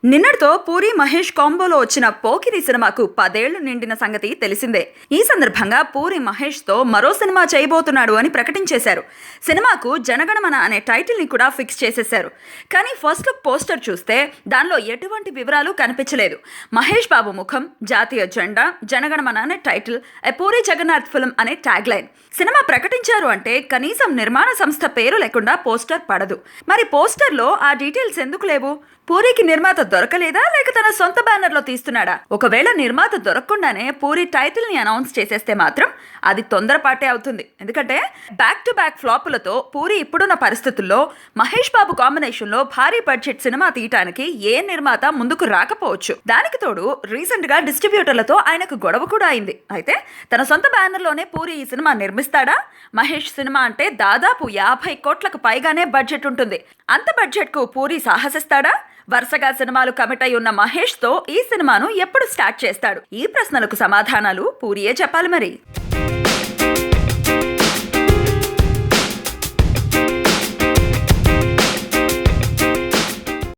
నిన్నటితో పూరి మహేష్ కాంబోలో వచ్చిన పోకిరి సినిమాకు 10 ఏళ్లు నిండిన సంగతి తెలిసిందే. ఈ సందర్భంగా పూరి మహేష్ తో మరో సినిమా చేయబోతున్నాడు అని ప్రకటించేశారు. సినిమాకు జనగణమన అనే టైటిల్ ని కూడా ఫిక్స్ చేసేశారు. కానీ ఫస్ట్ లుక్ పోస్టర్ చూస్తే దానిలో ఎటువంటి వివరాలు కనిపించలేదు. మహేష్ బాబు ముఖం, జాతీయ జెండా, జనగణమన అనే టైటిల్, ఎ పూరి జగన్నాథ్ ఫిల్మ్ అనే ట్యాగ్ లైన్. సినిమా ప్రకటించారు అంటే కనీసం నిర్మాణ సంస్థ పేరు లేకుండా పోస్టర్ పడదు. మరి పోస్టర్లో ఆ డీటెయిల్స్ ఎందుకు లేవు? పూరికి నిర్మాత దొరకలేదా, లేక తన సొంత బ్యానర్లో తీస్తున్నాడా? ఒకవేళ నిర్మాత దొరకకుండానే పూరి టైటిల్ ని అనౌన్స్ చేసేస్తే మాత్రం అది తొందరపాటే అవుతుంది. ఎందుకంటే బ్యాక్ టు బ్యాక్ ఫ్లాపులతో పూరి ఇప్పుడున్న పరిస్థితుల్లో మహేష్ బాబు కాంబినేషన్ లో భారీ బడ్జెట్ సినిమా తీయటానికి ఏ నిర్మాత ముందుకు రాకపోవచ్చు. దానికి తోడు రీసెంట్ గా డిస్ట్రిబ్యూటర్లతో ఆయనకు గొడవ కూడా అయింది. అయితే తన సొంత బ్యానర్లోనే పూరి ఈ సినిమా నిర్మిస్తాడా? మహేష్ సినిమా అంటే దాదాపు 50 కోట్లకు పైగానే బడ్జెట్ ఉంటుంది. అంత బడ్జెట్ కు పూరి సాహసిస్తాడా? వరుసగా సినిమాలు కమిట్ అయి ఉన్న మహేష్ తో ఈ సినిమాను ఎప్పుడు స్టార్ట్ చేస్తాడు? ఈ ప్రశ్నలకు సమాధానాలు పూరియే చెప్పాలి మరి.